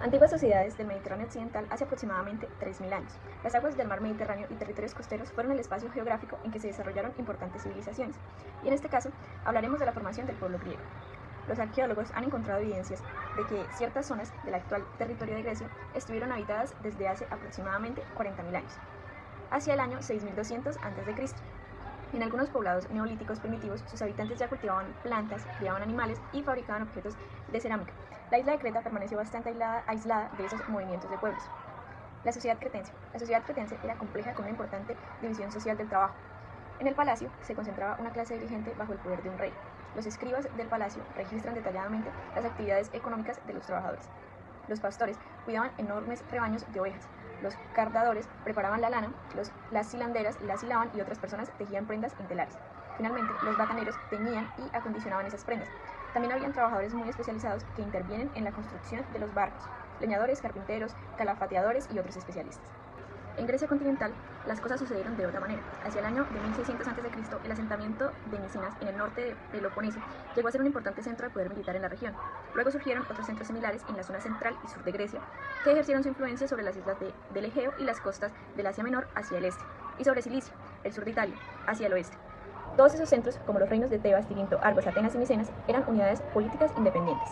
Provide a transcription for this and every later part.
Antiguas sociedades del Mediterráneo occidental hace aproximadamente 3000 años. Las aguas del mar Mediterráneo y territorios costeros fueron el espacio geográfico en que se desarrollaron importantes civilizaciones, y en este caso hablaremos de la formación del pueblo griego. Los arqueólogos han encontrado evidencias de que ciertas zonas del actual territorio de Grecia estuvieron habitadas desde hace aproximadamente 40.000 años, hacia el año 6200 a.C. En algunos poblados neolíticos primitivos, sus habitantes ya cultivaban plantas, criaban animales y fabricaban objetos de cerámica. La isla de Creta permaneció bastante aislada de esos movimientos de pueblos. La sociedad cretense. La sociedad cretense era compleja con una importante división social del trabajo. En el palacio se concentraba una clase dirigente bajo el poder de un rey. Los escribas del palacio registran detalladamente las actividades económicas de los trabajadores. Los pastores cuidaban enormes rebaños de ovejas. Los cardadores preparaban la lana, las hilanderas la hilaban y otras personas tejían prendas en telares. Finalmente, los bataneros teñían y acondicionaban esas prendas. También habían trabajadores muy especializados que intervienen en la construcción de los barcos, leñadores, carpinteros, calafateadores y otros especialistas. En Grecia continental, las cosas sucedieron de otra manera. Hacia el año de 1600 a.C., el asentamiento de Micinas, en el norte de Peloponeso, llegó a ser un importante centro de poder militar en la región. Luego surgieron otros centros similares en la zona central y sur de Grecia, que ejercieron su influencia sobre las islas del Egeo y las costas del Asia Menor hacia el este, y sobre Cilicia, el sur de Italia, hacia el oeste. Todos esos centros, como los reinos de Tebas, Tirinto, Argos, Atenas y Micenas, eran unidades políticas independientes.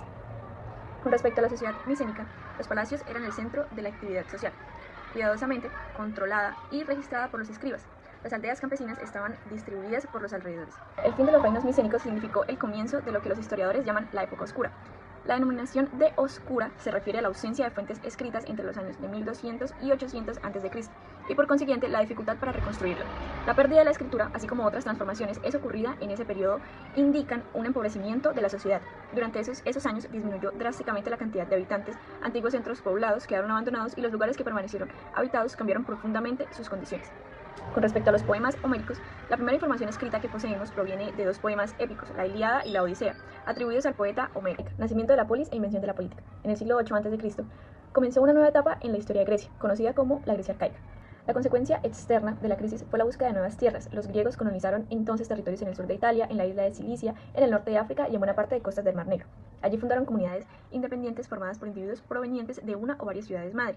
Con respecto a la sociedad micénica, los palacios eran el centro de la actividad social, cuidadosamente controlada y registrada por los escribas. Las aldeas campesinas estaban distribuidas por los alrededores. El fin de los reinos micénicos significó el comienzo de lo que los historiadores llaman la época oscura. La denominación de oscura se refiere a la ausencia de fuentes escritas entre los años de 1200 y 800 a.C. y por consiguiente la dificultad para reconstruirla. La pérdida de la escritura, así como otras transformaciones ocurridas en ese periodo, indican un empobrecimiento de la sociedad. Durante esos años disminuyó drásticamente la cantidad de habitantes, antiguos centros poblados quedaron abandonados y los lugares que permanecieron habitados cambiaron profundamente sus condiciones. Con respecto a los poemas homéricos, la primera información escrita que poseemos proviene de dos poemas épicos, la Ilíada y la Odisea, atribuidos al poeta Homero. Nacimiento de la polis e invención de la política. En el siglo 8 a.C. comenzó una nueva etapa en la historia de Grecia, conocida como la Grecia arcaica. La consecuencia externa de la crisis fue la búsqueda de nuevas tierras. Los griegos colonizaron entonces territorios en el sur de Italia, en la isla de Cilicia, en el norte de África y en buena parte de costas del Mar Negro. Allí fundaron comunidades independientes formadas por individuos provenientes de una o varias ciudades madre.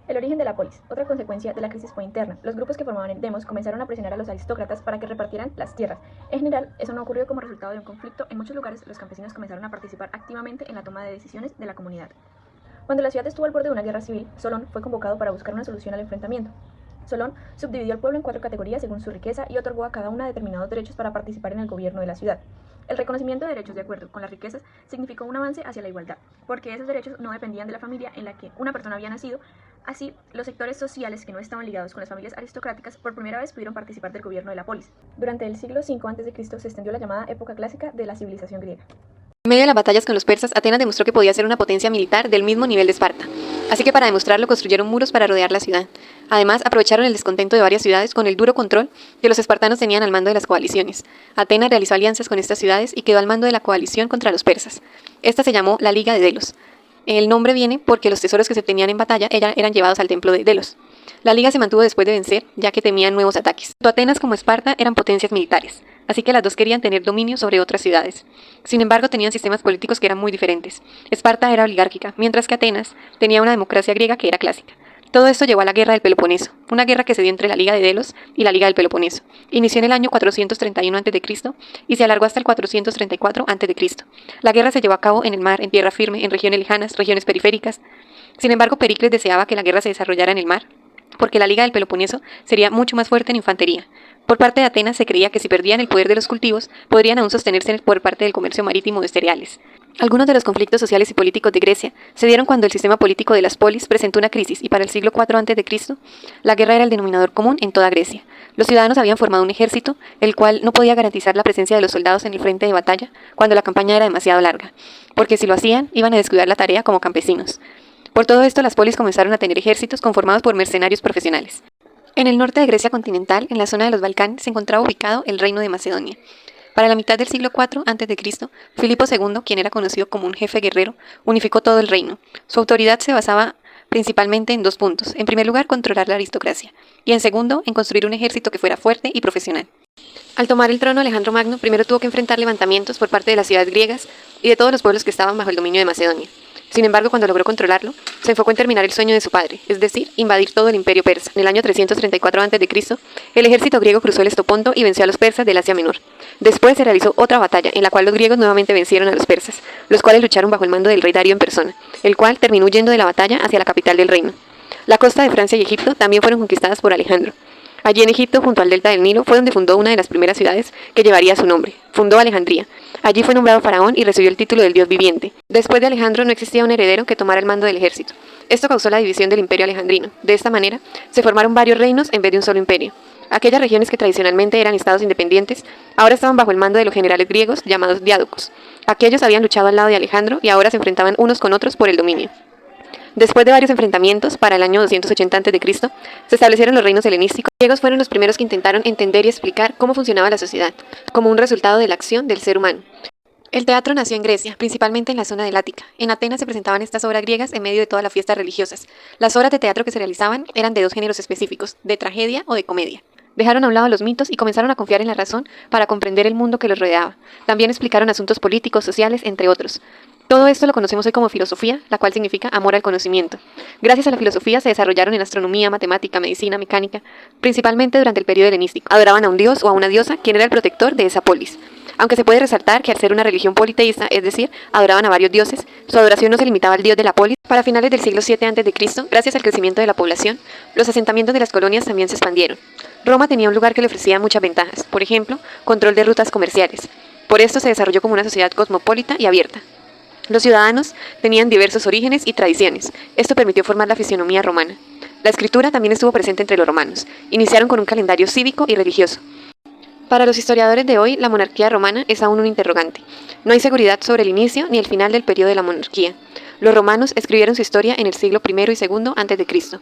El origen de la polis. Otra consecuencia de la crisis fue interna. Los grupos que formaban el demos comenzaron a presionar a los aristócratas para que repartieran las tierras. En general, eso no ocurrió como resultado de un conflicto. En muchos lugares, los campesinos comenzaron a participar activamente en la toma de decisiones de la comunidad. Cuando la ciudad estuvo al borde de una guerra civil, Solón fue convocado para buscar una solución al enfrentamiento. Solón subdividió al pueblo en 4 categorías según su riqueza y otorgó a cada una determinados derechos para participar en el gobierno de la ciudad. El reconocimiento de derechos de acuerdo con las riquezas significó un avance hacia la igualdad, porque esos derechos no dependían de la familia en la que una persona había nacido. Así, los sectores sociales que no estaban ligados con las familias aristocráticas por primera vez pudieron participar del gobierno de la polis. Durante el siglo V a.C. se extendió la llamada época clásica de la civilización griega. En medio de las batallas con los persas, Atenas demostró que podía ser una potencia militar del mismo nivel de Esparta. Así que para demostrarlo construyeron muros para rodear la ciudad. Además, aprovecharon el descontento de varias ciudades con el duro control que los espartanos tenían al mando de las coaliciones. Atenas realizó alianzas con estas ciudades y quedó al mando de la coalición contra los persas. Esta se llamó la Liga de Delos. El nombre viene porque los tesoros que se obtenían en batalla eran llevados al templo de Delos. La liga se mantuvo después de vencer, ya que temían nuevos ataques. Tanto Atenas como Esparta eran potencias militares, así que las dos querían tener dominio sobre otras ciudades. Sin embargo, tenían sistemas políticos que eran muy diferentes. Esparta era oligárquica, mientras que Atenas tenía una democracia griega que era clásica. Todo esto llevó a la Guerra del Peloponeso, una guerra que se dio entre la Liga de Delos y la Liga del Peloponeso. Inició en el año 431 a.C. y se alargó hasta el 434 a.C. La guerra se llevó a cabo en el mar, en tierra firme, en regiones lejanas, regiones periféricas. Sin embargo, Pericles deseaba que la guerra se desarrollara en el mar, porque la Liga del Peloponeso sería mucho más fuerte en infantería. Por parte de Atenas se creía que si perdían el poder de los cultivos, podrían aún sostenerse por parte del comercio marítimo de cereales. Algunos de los conflictos sociales y políticos de Grecia se dieron cuando el sistema político de las polis presentó una crisis y para el siglo IV a.C. la guerra era el denominador común en toda Grecia. Los ciudadanos habían formado un ejército, el cual no podía garantizar la presencia de los soldados en el frente de batalla cuando la campaña era demasiado larga, porque si lo hacían, iban a descuidar la tarea como campesinos. Por todo esto, las polis comenzaron a tener ejércitos conformados por mercenarios profesionales. En el norte de Grecia continental, en la zona de los Balcanes, se encontraba ubicado el reino de Macedonia. Para la mitad del siglo IV a.C., Filipo II, quien era conocido como un jefe guerrero, unificó todo el reino. Su autoridad se basaba principalmente en 2 puntos. En primer lugar, controlar la aristocracia, y en segundo, en construir un ejército que fuera fuerte y profesional. Al tomar el trono, Alejandro Magno primero tuvo que enfrentar levantamientos por parte de las ciudades griegas y de todos los pueblos que estaban bajo el dominio de Macedonia. Sin embargo, cuando logró controlarlo, se enfocó en terminar el sueño de su padre, es decir, invadir todo el imperio persa. En el año 334 a.C., el ejército griego cruzó el Estoponto y venció a los persas del Asia Menor. Después se realizó otra batalla, en la cual los griegos nuevamente vencieron a los persas, los cuales lucharon bajo el mando del rey Darío en persona, el cual terminó huyendo de la batalla hacia la capital del reino. La costa de Francia y Egipto también fueron conquistadas por Alejandro. Allí en Egipto, junto al delta del Nilo, fue donde fundó una de las primeras ciudades que llevaría su nombre. Fundó Alejandría. Allí fue nombrado faraón y recibió el título del dios viviente. Después de Alejandro no existía un heredero que tomara el mando del ejército. Esto causó la división del imperio alejandrino. De esta manera, se formaron varios reinos en vez de un solo imperio. Aquellas regiones que tradicionalmente eran estados independientes, ahora estaban bajo el mando de los generales griegos llamados diádocos. Aquellos habían luchado al lado de Alejandro y ahora se enfrentaban unos con otros por el dominio. Después de varios enfrentamientos, para el año 280 a.C., se establecieron los reinos helenísticos. Los griegos fueron los primeros que intentaron entender y explicar cómo funcionaba la sociedad, como un resultado de la acción del ser humano. El teatro nació en Grecia, principalmente en la zona del Ática. En Atenas se presentaban estas obras griegas en medio de todas las fiestas religiosas. Las obras de teatro que se realizaban eran de dos géneros específicos, de tragedia o de comedia. Dejaron a un lado los mitos y comenzaron a confiar en la razón para comprender el mundo que los rodeaba. También explicaron asuntos políticos, sociales, entre otros. Todo esto lo conocemos hoy como filosofía, la cual significa amor al conocimiento. Gracias a la filosofía se desarrollaron en astronomía, matemática, medicina, mecánica, principalmente durante el periodo helenístico. Adoraban a un dios o a una diosa, quien era el protector de esa polis. Aunque se puede resaltar que al ser una religión politeísta, es decir, adoraban a varios dioses, su adoración no se limitaba al dios de la polis. Para finales del siglo VII a.C., gracias al crecimiento de la población, los asentamientos de las colonias también se expandieron. Roma tenía un lugar que le ofrecía muchas ventajas, por ejemplo, control de rutas comerciales. Por esto se desarrolló como una sociedad cosmopolita y abierta. Los ciudadanos tenían diversos orígenes y tradiciones. Esto permitió formar la fisionomía romana. La escritura también estuvo presente entre los romanos. Iniciaron con un calendario cívico y religioso. Para los historiadores de hoy, la monarquía romana es aún un interrogante. No hay seguridad sobre el inicio ni el final del periodo de la monarquía. Los romanos escribieron su historia en el siglo I y II a.C.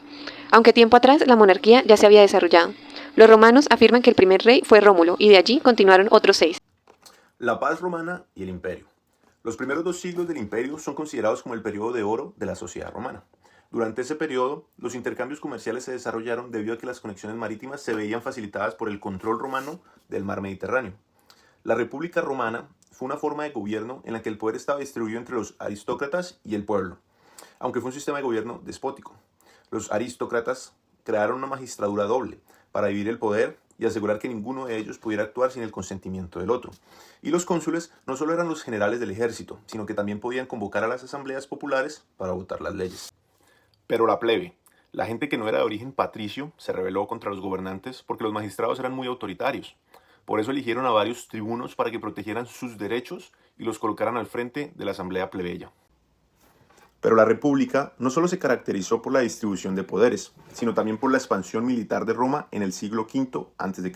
Aunque tiempo atrás la monarquía ya se había desarrollado. Los romanos afirman que el primer rey fue Rómulo y de allí continuaron otros 6. La paz romana y el imperio. Los primeros 2 siglos del imperio son considerados como el periodo de oro de la sociedad romana. Durante ese periodo, los intercambios comerciales se desarrollaron debido a que las conexiones marítimas se veían facilitadas por el control romano del mar Mediterráneo. La República Romana fue una forma de gobierno en la que el poder estaba distribuido entre los aristócratas y el pueblo, aunque fue un sistema de gobierno despótico. Los aristócratas crearon una magistradura doble para dividir el poder y asegurar que ninguno de ellos pudiera actuar sin el consentimiento del otro. Y los cónsules no solo eran los generales del ejército, sino que también podían convocar a las asambleas populares para votar las leyes. Pero la plebe, la gente que no era de origen patricio, se rebeló contra los gobernantes porque los magistrados eran muy autoritarios. Por eso eligieron a varios tribunos para que protegieran sus derechos y los colocaran al frente de la asamblea plebeya. Pero la República no solo se caracterizó por la distribución de poderes, sino también por la expansión militar de Roma en el siglo V a.C.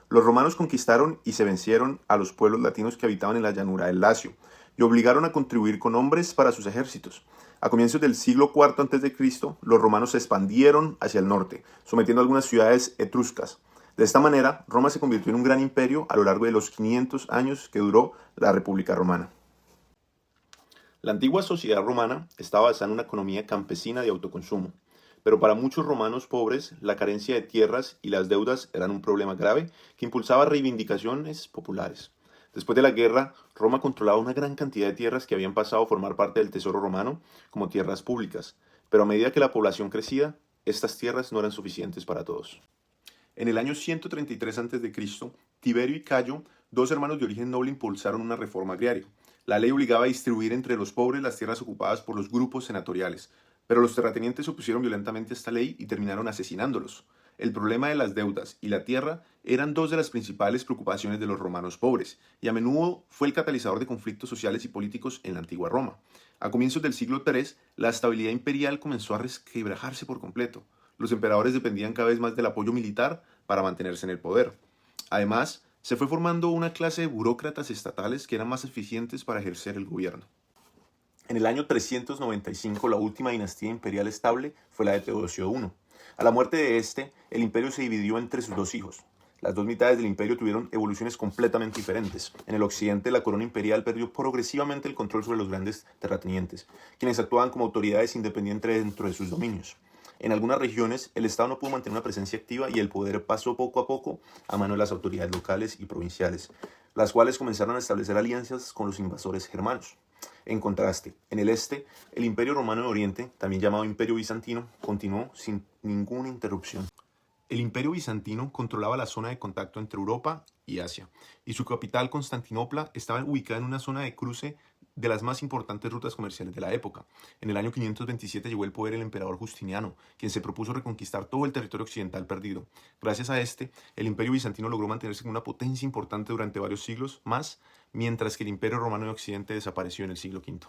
Los romanos conquistaron y se vencieron a los pueblos latinos que habitaban en la llanura del Lacio y obligaron a contribuir con hombres para sus ejércitos. A comienzos del siglo IV a.C., los romanos se expandieron hacia el norte, sometiendo algunas ciudades etruscas. De esta manera, Roma se convirtió en un gran imperio a lo largo de los 500 años que duró la República Romana. La antigua sociedad romana estaba basada en una economía campesina de autoconsumo, pero para muchos romanos pobres, la carencia de tierras y las deudas eran un problema grave que impulsaba reivindicaciones populares. Después de la guerra, Roma controlaba una gran cantidad de tierras que habían pasado a formar parte del tesoro romano como tierras públicas, pero a medida que la población crecía, estas tierras no eran suficientes para todos. En el año 133 a.C., Tiberio y Cayo, 2 hermanos de origen noble, impulsaron una reforma agraria. La ley obligaba a distribuir entre los pobres las tierras ocupadas por los grupos senatoriales, pero los terratenientes se opusieron violentamente a esta ley y terminaron asesinándolos. El problema de las deudas y la tierra eran 2 de las principales preocupaciones de los romanos pobres, y a menudo fue el catalizador de conflictos sociales y políticos en la antigua Roma. A comienzos del siglo III, la estabilidad imperial comenzó a resquebrajarse por completo. Los emperadores dependían cada vez más del apoyo militar para mantenerse en el poder. Además, se fue formando una clase de burócratas estatales que eran más eficientes para ejercer el gobierno. En el año 395, la última dinastía imperial estable fue la de Teodosio I. A la muerte de este, el imperio se dividió entre sus 2 hijos. Las 2 mitades del imperio tuvieron evoluciones completamente diferentes. En el occidente, la corona imperial perdió progresivamente el control sobre los grandes terratenientes, quienes actuaban como autoridades independientes dentro de sus dominios. En algunas regiones, el Estado no pudo mantener una presencia activa y el poder pasó poco a poco a manos de las autoridades locales y provinciales, las cuales comenzaron a establecer alianzas con los invasores germanos. En contraste, en el este, el Imperio Romano de Oriente, también llamado Imperio Bizantino, continuó sin ninguna interrupción. El Imperio Bizantino controlaba la zona de contacto entre Europa y Asia, y su capital, Constantinopla, estaba ubicada en una zona de cruce de las más importantes rutas comerciales de la época. En el año 527 llegó al poder el emperador Justiniano, quien se propuso reconquistar todo el territorio occidental perdido. Gracias a este, el Imperio Bizantino logró mantenerse como una potencia importante durante varios siglos más, mientras que el Imperio Romano de Occidente desapareció en el siglo V.